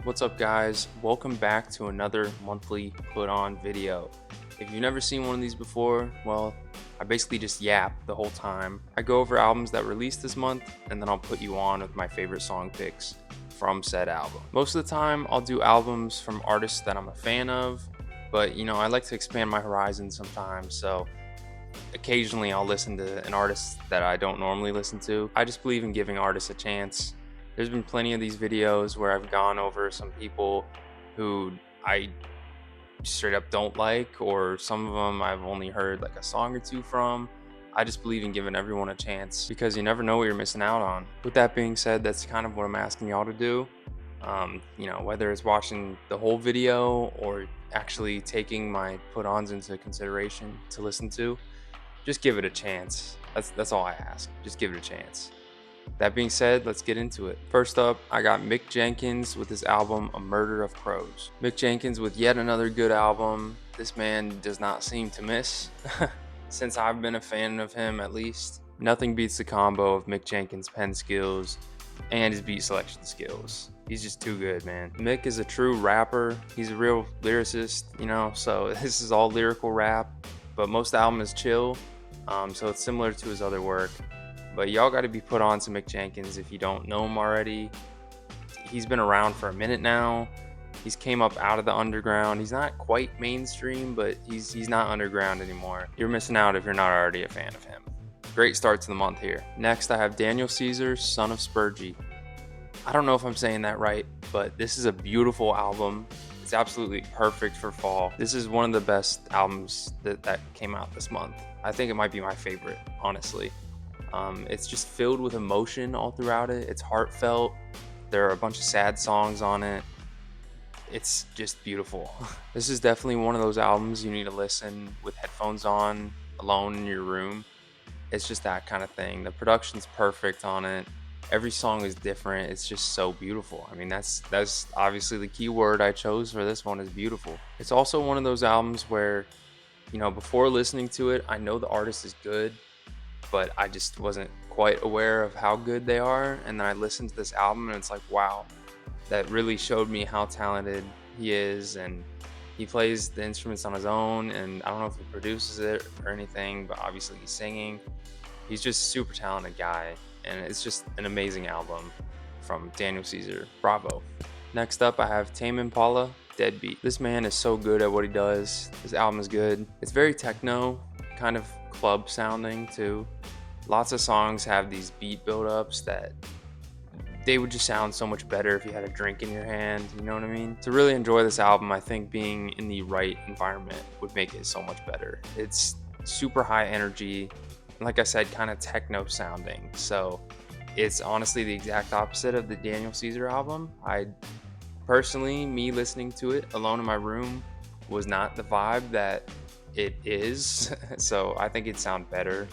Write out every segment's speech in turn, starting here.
What's up, guys? Welcome back to another monthly put on video. If you've never seen one of these before, well, I basically just yap the whole time. I go over albums that released this month, and then I'll put you on with my favorite song picks from said album. Most of the time, I'll do albums from artists that I'm a fan of, but I like to expand my horizons sometimes, so occasionally I'll listen to an artist that I don't normally listen to. I just believe in giving artists a chance. There's been plenty of these videos where I've gone over some people who I straight up don't like, or some of them I've only heard like a song or two from. I just believe in giving everyone a chance because you never know what you're missing out on. With that being said, that's kind of what I'm asking y'all to do. Whether it's watching the whole video or actually taking my put ons into consideration to listen to, just give it a chance. That's all I ask. Just give it a chance. That being said, let's get into it. First up, I got Mick Jenkins with his album A Murder of Crows. Mick Jenkins with yet another good album. This man does not seem to miss. Since I've been a fan of him, at least, nothing beats the combo of Mick Jenkins' pen skills and his beat selection skills. He's just too good, man. Mick is a true rapper. He's a real lyricist, so this is all lyrical rap, but most of the album is chill, so it's similar to his other work. But y'all got to be put on to Mick Jenkins if you don't know him already. He's been around for a minute now. He's came up out of the underground. He's not quite mainstream, but he's not underground anymore. You're missing out if you're not already a fan of him. Great start to the month here. Next, I have Daniel Caesar, Son of Spurgey. I don't know if I'm saying that right, but this is a beautiful album. It's absolutely perfect for fall. This is one of the best albums that came out this month. I think it might be my favorite, honestly. It's just filled with emotion all throughout it. It's heartfelt. There are a bunch of sad songs on it. It's just beautiful. This is definitely one of those albums you need to listen with headphones on, alone in your room. It's just that kind of thing. The production's perfect on it. Every song is different. It's just so beautiful. I mean, that's obviously the key word I chose for this one is beautiful. It's also one of those albums where, before listening to it, I know the artist is good, but I just wasn't quite aware of how good they are. And then I listened to this album and it's like, wow, that really showed me how talented he is. And he plays the instruments on his own. And I don't know if he produces it or anything, but obviously he's singing. He's just a super talented guy. And it's just an amazing album from Daniel Caesar. Bravo. Next up, I have Tame Impala, Deadbeat. This man is so good at what he does. His album is good. It's very techno, kind of club sounding too. Lots of songs have these beat build-ups that they would just sound so much better if you had a drink in your hand, you know what I mean? To really enjoy this album, I think being in the right environment would make it so much better. It's super high energy, and like I said, kind of techno sounding. So it's honestly the exact opposite of the Daniel Caesar album. I personally, me listening to it alone in my room was not the vibe that it is. So I think it'd sound better,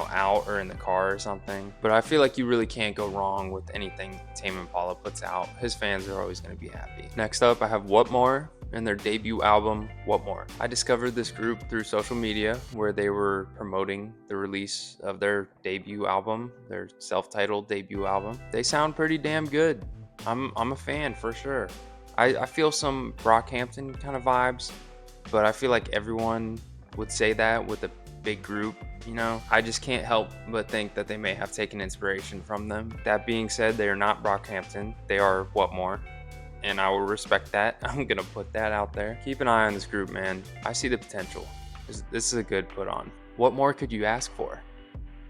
out or in the car or something. But I feel like you really can't go wrong with anything Tame Impala puts out. His fans are always going to be happy. Next up, I have What More and their debut album, What More. I discovered this group through social media where they were promoting the release of their debut album, their self-titled debut album. They sound pretty damn good. I'm a fan for sure. I feel some Brockhampton kind of vibes, but I feel like everyone would say that with a big group, I just can't help but think that they may have taken inspiration from them. That being said, they are not Brockhampton. They are What More, and I will respect that. I'm gonna put that out there. Keep an eye on this group, man. I see the potential. This is a good put on. What more could you ask for?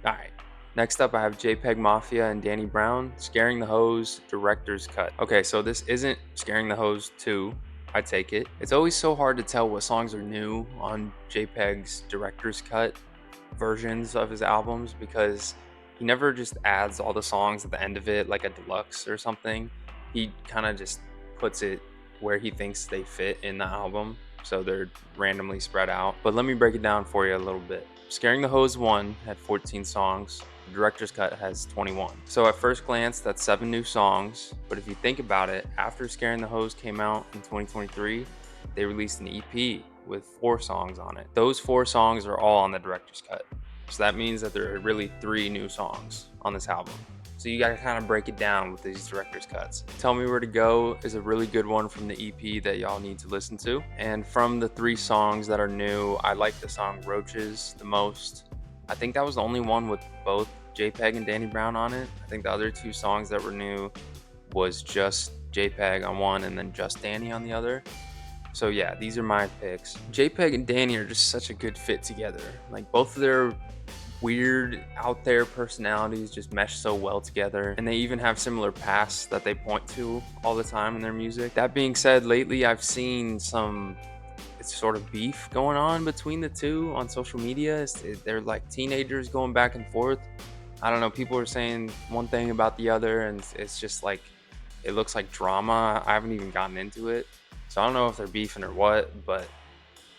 All right. Next up, I have JPEG Mafia and Danny Brown, Scaring the Hose, Director's Cut. Okay, so this isn't Scaring the Hose 2. I take it. It's always so hard to tell what songs are new on JPEG's Director's Cut versions of his albums because he never just adds all the songs at the end of it like a deluxe or something. He kind of just puts it where he thinks they fit in the album, so they're randomly spread out. But let me break it down for you a little bit. Scaring the Hose 1 had 14 songs. The director's cut has 21. So at first glance, that's 7 new songs. But if you think about it, after Scaring the Hose came out in 2023, they released an EP with 4 songs on it. Those 4 songs are all on the director's cut. So that means that there are really 3 new songs on this album. So you gotta kind of break it down with these director's cuts. Tell Me Where to Go is a really good one from the EP that y'all need to listen to. And from the 3 songs that are new, I like the song Roaches the most. I think that was the only one with both JPEG and Danny Brown on it. I think the other 2 songs that were new was just JPEG on one and then just Danny on the other. So yeah, these are my picks. JPEG and Danny are just such a good fit together. Like, both of their weird, out there personalities just mesh so well together, and they even have similar pasts that they point to all the time in their music. That being said, lately I've seen some sort of beef going on between the two on social media. They're like teenagers going back and forth. I don't know, people are saying one thing about the other, and it's just like, it looks like drama. I haven't even gotten into it, so I don't know if they're beefing or what, but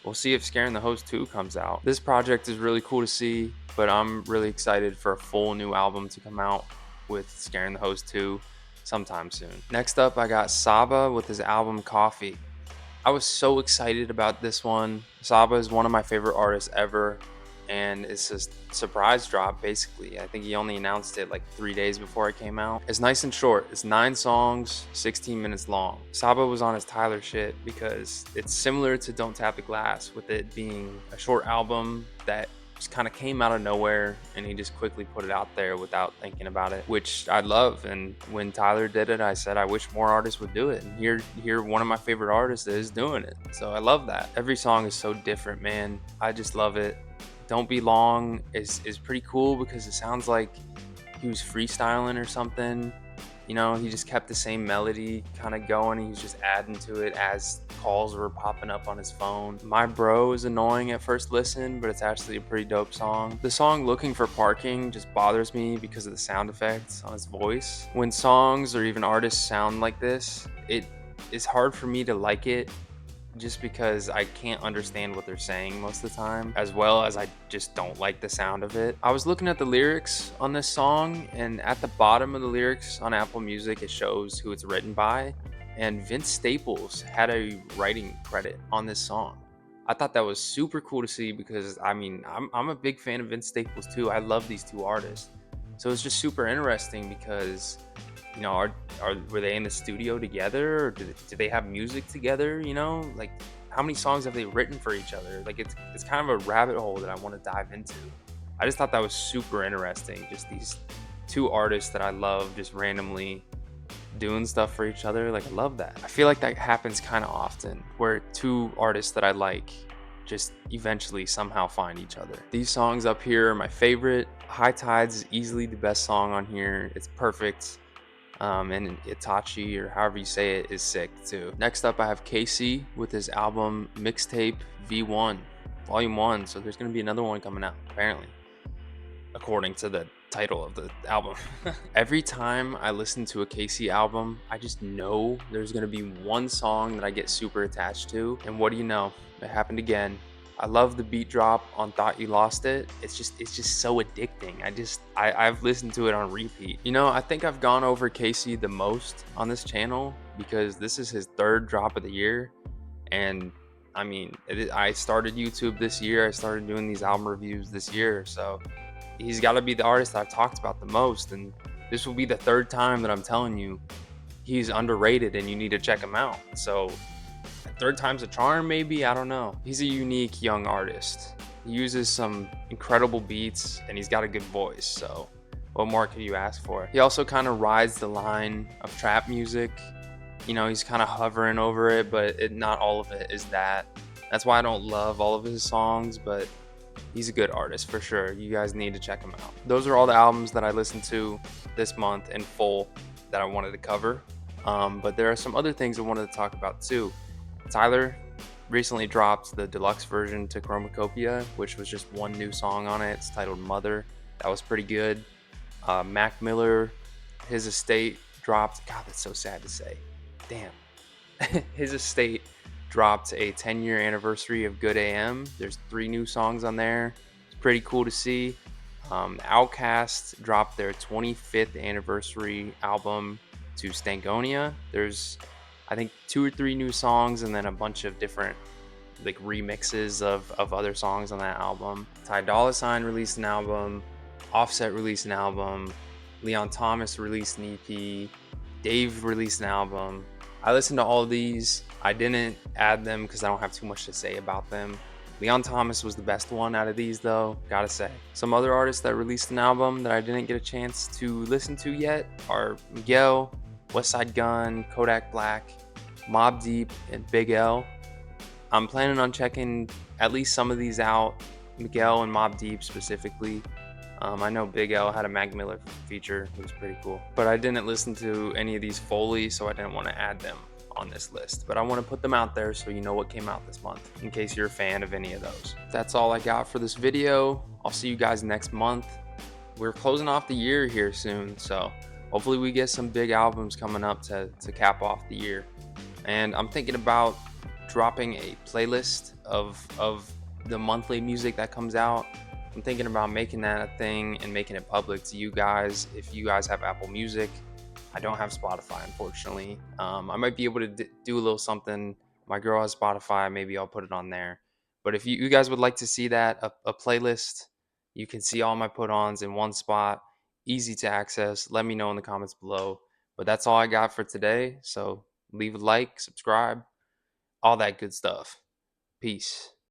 we'll see if Scaring the Host 2 comes out. This project is really cool to see, but I'm really excited for a full new album to come out with Scaring the Host 2 sometime soon. Next up, I got Saba with his album Coffee. I was so excited about this one. Saba is one of my favorite artists ever, and it's a surprise drop basically. I think he only announced it like 3 days before it came out. It's nice and short. It's 9 songs, 16 minutes long. Saba was on his Tyler shit because it's similar to Don't Tap the Glass, with it being a short album that just kind of came out of nowhere, and he just quickly put it out there without thinking about it, which I love. And when Tyler did it, I said I wish more artists would do it, and here one of my favorite artists is doing it, so I love that. Every song is so different, man. I just love it. Don't Be Long is pretty cool because it sounds like he was freestyling or something. You know, he just kept the same melody kind of going. He was just adding to it as calls were popping up on his phone. My Bro is annoying at first listen, but it's actually a pretty dope song. The song Looking for Parking just bothers me because of the sound effects on his voice. When songs or even artists sound like this, it is hard for me to like it, just because I can't understand what they're saying most of the time, as well as I just don't like the sound of it. I was looking at the lyrics on this song, and at the bottom of the lyrics on Apple Music, it shows who it's written by, and Vince Staples had a writing credit on this song. I thought that was super cool to see because, I mean, I'm a big fan of Vince Staples too. I love these 2 artists. So it's just super interesting because, you know, were they in the studio together, or do they have music together? You know, like, how many songs have they written for each other? Like, it's kind of a rabbit hole that I want to dive into. I just thought that was super interesting. Just these 2 artists that I love just randomly doing stuff for each other. Like, I love that. I feel like that happens kind of often, where 2 artists that I like just eventually somehow find each other. These songs up here are my favorite. High Tides is easily the best song on here. It's perfect. And Itachi, or however you say it, is sick too. Next up, I have KC with his album Mixtape V1, Volume 1. So there's going to be another one coming out, apparently, according to the title of the album. Every time I listen to a KC album, I just know there's going to be one song that I get super attached to. And what do you know? It happened again. I love the beat drop on Thought You Lost It. It's just so addicting. I've listened to it on repeat. You know, I think I've gone over KC the most on this channel because this is his 3rd drop of the year. And I mean, I started YouTube this year. I started doing these album reviews this year. So he's got to be the artist that I've talked about the most. And this will be the 3rd time that I'm telling you he's underrated and you need to check him out. So 3rd time's a charm, maybe? I don't know. He's a unique young artist. He uses some incredible beats, and he's got a good voice, so what more could you ask for? He also kind of rides the line of trap music. You know, he's kind of hovering over it, but not all of it is that. That's why I don't love all of his songs, but he's a good artist for sure. You guys need to check him out. Those are all the albums that I listened to this month in full that I wanted to cover. But there are some other things I wanted to talk about too. Tyler recently dropped the deluxe version to Chromacopia, which was just one new song on it. It's titled Mother. That was pretty good. Mac Miller, his estate dropped. God, that's so sad to say. Damn. His estate dropped a 10-year anniversary of Good AM. There's 3 new songs on there. It's pretty cool to see. Outkast dropped their 25th anniversary album to Stankonia. There's, I think, 2 or 3 new songs and then a bunch of different like remixes of other songs on that album. Ty Dolla $ign released an album. Offset released an album. Leon Thomas released an EP. Dave released an album. I listened to all of these. I didn't add them because I don't have too much to say about them. Leon Thomas was the best one out of these, though, gotta say. Some other artists that released an album that I didn't get a chance to listen to yet are Miguel, Westside Gunn, Kodak Black, Mobb Deep, and Big L. I'm planning on checking at least some of these out, Miguel and Mobb Deep specifically. I know Big L had a Mac Miller feature, it was pretty cool. But I didn't listen to any of these fully, so I didn't want to add them on this list. But I want to put them out there so you know what came out this month, in case you're a fan of any of those. That's all I got for this video. I'll see you guys next month. We're closing off the year here soon, so hopefully we get some big albums coming up to cap off the year. And I'm thinking about dropping a playlist of the monthly music that comes out. I'm thinking about making that a thing and making it public to you guys. If you guys have Apple Music, I don't have Spotify, unfortunately. I might be able to do a little something. My girl has Spotify. Maybe I'll put it on there. But if you guys would like to see that, a playlist, you can see all my put-ons in one spot, easy to access. Let me know in the comments below. But that's all I got for today. So leave a like, subscribe, all that good stuff. Peace.